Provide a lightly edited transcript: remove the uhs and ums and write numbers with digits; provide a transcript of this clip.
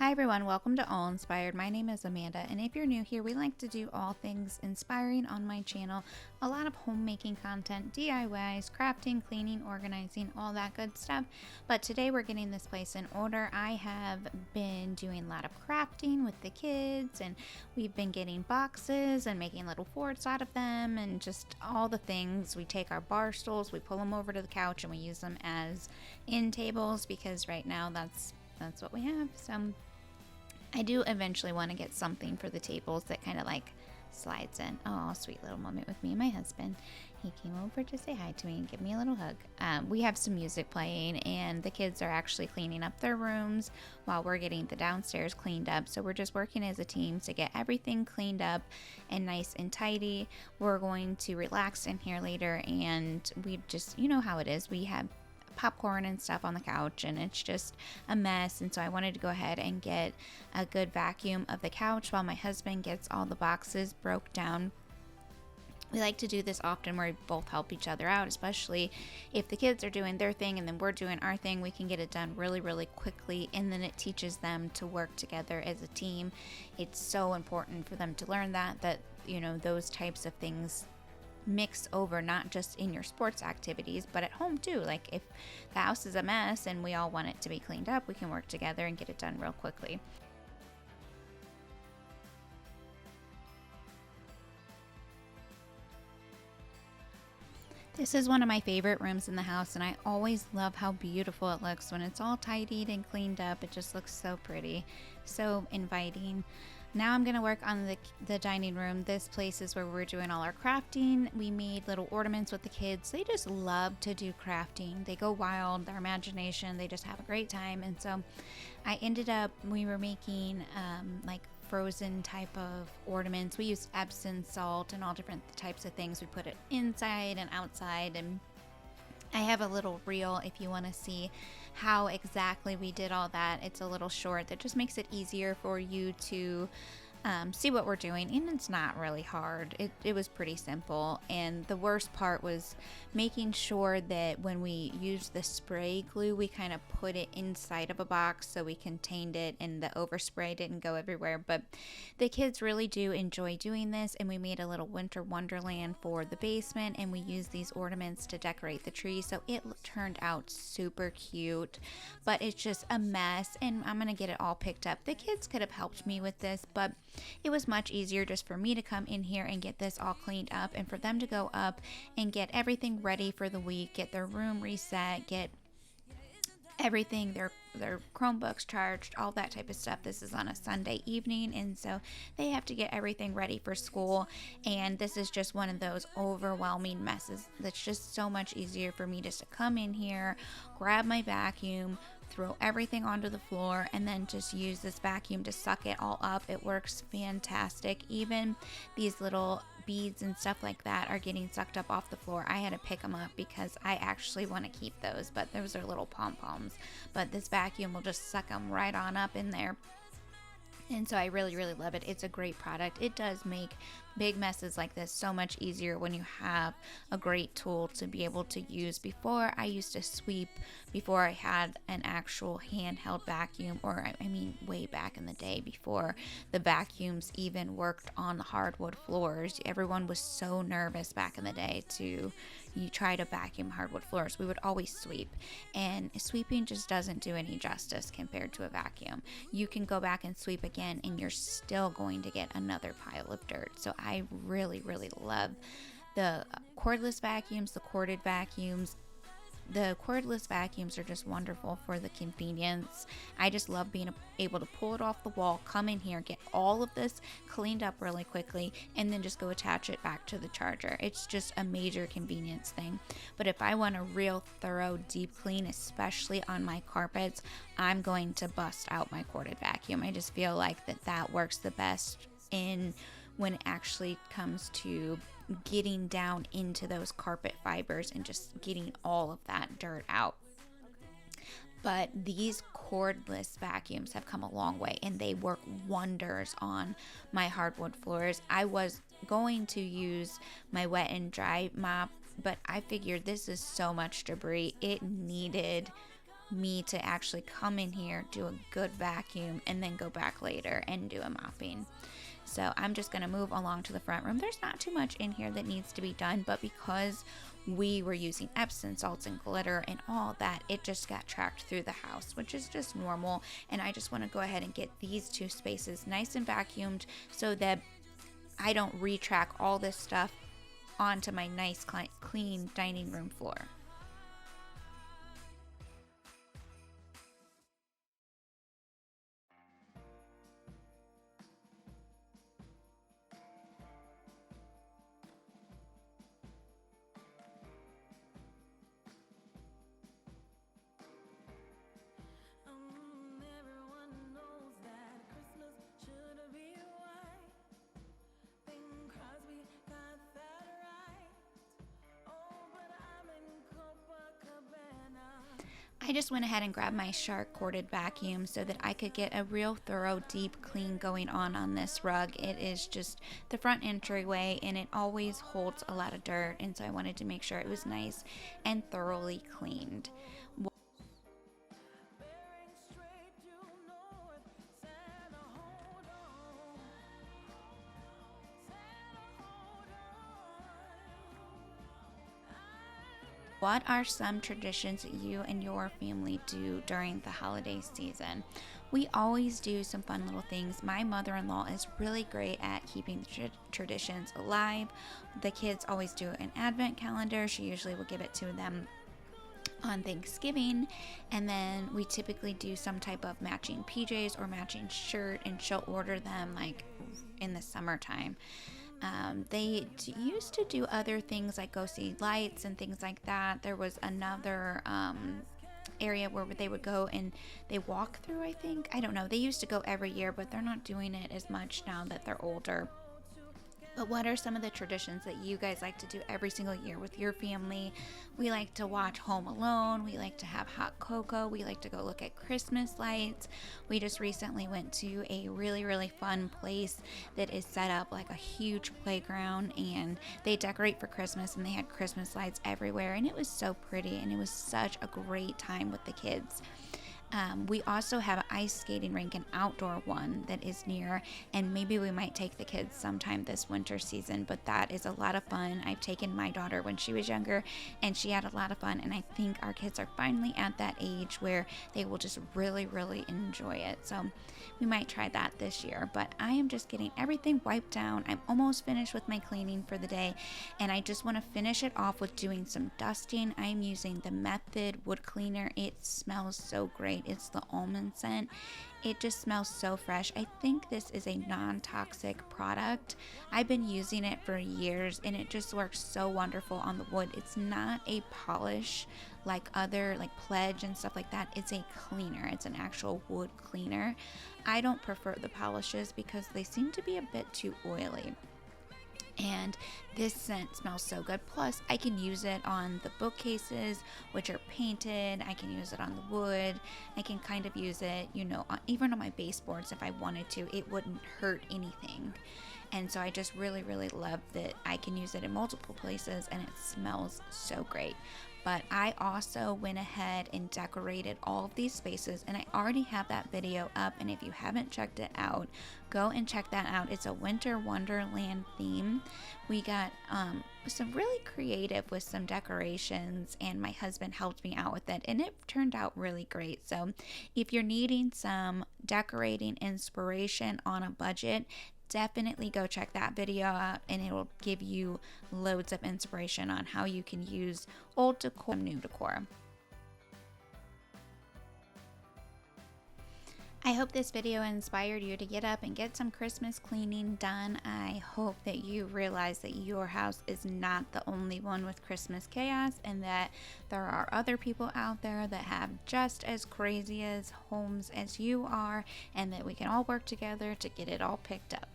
Hi everyone, welcome to All Inspired. My name is Amanda, and if you're new here, we like to do all things inspiring on my channel. A lot of homemaking content, DIYs, crafting, cleaning, organizing, all that good stuff. But today we're getting this place in order. I have been doing a lot of crafting with the kids, and we've been getting boxes and making little forts out of them, and just all the things. We take our bar stools, we pull them over to the couch, and we use them as end tables because right now that's what we have. So I do eventually want to get something for the tables that kind of like slides in. Oh, sweet little moment with me and my husband. He came over to say hi to me and give me a little hug. We have some music playing, and the kids are actually cleaning up their rooms while we're getting the downstairs cleaned up. So we're just working as a team to get everything cleaned up and nice and tidy. We're going to relax in here later, and we just, you know how it is. We have popcorn and stuff on the couch, and it's just a mess. And so I wanted to go ahead and get a good vacuum of the couch while my husband gets all the boxes broke down. We like to do this often where we both help each other out, especially if the kids are doing their thing and then we're doing our thing. We can get it done really, really quickly, and then it teaches them to work together as a team. It's so important for them to learn that you know, those types of things mix over, not just in your sports activities, but at home too. Like if the house is a mess and we all want it to be cleaned up, we can work together and get it done real quickly. This is one of my favorite rooms in the house, and I always love how beautiful it looks when it's all tidied and cleaned up. It just looks so pretty, so inviting. Now I'm going to work on the dining room. This place is where we're doing all our crafting. We made little ornaments with the kids. They just love to do crafting. They go wild, their imagination, they just have a great time. And so we were making like frozen type of ornaments. We used Epsom salt and all different types of things. We put it inside and outside, and I have a little reel if you want to see how exactly we did all that. It's a little short that just makes it easier for you to see what we're doing, and it's not really hard. It was pretty simple, and the worst part was making sure that when we used the spray glue, we kind of put it inside of a box so we contained it and the overspray didn't go everywhere. But the kids really do enjoy doing this, and we made a little winter wonderland for the basement, and we used these ornaments to decorate the tree, so it turned out super cute. But it's just a mess, and I'm gonna get it all picked up. The kids could have helped me with this, but it was much easier just for me to come in here and get this all cleaned up, and for them to go up and get everything ready for the week, get their room reset, get everything, their Chromebooks charged, all that type of stuff. This is on a Sunday evening, and so they have to get everything ready for school, and this is just one of those overwhelming messes that's just so much easier for me just to come in here, grab my vacuum, throw everything onto the floor, and then just use this vacuum to suck it all up. It works fantastic. Even these little beads and stuff like that are getting sucked up off the floor. I had to pick them up because I actually want to keep those, but those are little pom-poms. But this vacuum will just suck them right on up in there. And so I really, really love it. It's a great product. It does make big messes like this so much easier when you have a great tool to be able to use. Before, I used to sweep before I had an actual handheld vacuum, or I mean way back in the day before the vacuums even worked on the hardwood floors. Everyone was so nervous back in the day to try to vacuum hardwood floors. We would always sweep, and sweeping just doesn't do any justice compared to a vacuum. You can go back and sweep again, and you're still going to get another pile of dirt. So I really, really love the cordless vacuums, the corded vacuums. The cordless vacuums are just wonderful for the convenience. I just love being able to pull it off the wall, come in here, get all of this cleaned up really quickly, and then just go attach it back to the charger. It's just a major convenience thing. But if I want a real thorough deep clean, especially on my carpets, I'm going to bust out my corded vacuum. I just feel like that works the best when it actually comes to getting down into those carpet fibers and just getting all of that dirt out. But these cordless vacuums have come a long way, and they work wonders on my hardwood floors. I was going to use my wet and dry mop, but I figured this is so much debris. It needed me to actually come in here, do a good vacuum, and then go back later and do a mopping. So I'm just going to move along to the front room. There's not too much in here that needs to be done, but because we were using Epsom salts and glitter and all that, it just got tracked through the house, which is just normal. And I just want to go ahead and get these two spaces nice and vacuumed so that I don't retrack all this stuff onto my nice clean dining room floor. Everyone knows that Christmas should be white. Bing Crosby got that right. Oh, but I'm in Copacabana. I just went ahead and grabbed my shark corded vacuum so that I could get a real thorough deep clean going on this rug. It is just the front entryway and it always holds a lot of dirt, and so I wanted to make sure it was nice and thoroughly cleaned. Bearing straight due north. Santa, hold on. Santa, hold on. What are some traditions that you and your family do during the holiday season? We always do some fun little things. My mother-in-law is really great at keeping the traditions alive. The kids always do an advent calendar. She usually will give it to them on Thanksgiving, and then we typically do some type of matching PJs or matching shirt, and she'll order them like in the summertime. They used to do other things like go see lights and things like that. There was another area where they would go and they walk through, I think. I don't know. They used to go every year, but they're not doing it as much now that they're older. But what are some of the traditions that you guys like to do every single year with your family? We like to watch Home Alone. We like to have hot cocoa. We like to go look at Christmas lights. We just recently went to a really, really fun place that is set up like a huge playground, and they decorate for Christmas, and they had Christmas lights everywhere, and it was so pretty, and it was such a great time with the kids. We also have an ice skating rink, an outdoor one that is near, and maybe we might take the kids sometime this winter season, but that is a lot of fun. I've taken my daughter when she was younger and she had a lot of fun, and I think our kids are finally at that age where they will just really, really enjoy it. So we might try that this year, but I am just getting everything wiped down. I'm almost finished with my cleaning for the day, and I just want to finish it off with doing some dusting. I'm using the Method wood cleaner. It smells so great. It's the almond scent. It just smells so fresh. I think this is a non-toxic product. I've been using it for years, and it just works so wonderful on the wood. It's not a polish like other like Pledge and stuff like that. It's a cleaner. It's an actual wood cleaner. I don't prefer the polishes because they seem to be a bit too oily. And this scent smells so good. Plus, I can use it on the bookcases, which are painted. I can use it on the wood. I can kind of use it, even on my baseboards if I wanted to. It wouldn't hurt anything. And so I just really, really love that I can use it in multiple places, and it smells so great. But I also went ahead and decorated all of these spaces, and I already have that video up, and if you haven't checked it out, go and check that out. It's a winter wonderland theme. We got some really creative with some decorations, and my husband helped me out with it, and it turned out really great. So if you're needing some decorating inspiration on a budget, definitely go check that video out, and it will give you loads of inspiration on how you can use old decor and new decor. I hope this video inspired you to get up and get some Christmas cleaning done. I hope that you realize that your house is not the only one with Christmas chaos, and that there are other people out there that have just as crazy as homes as you are, and that we can all work together to get it all picked up.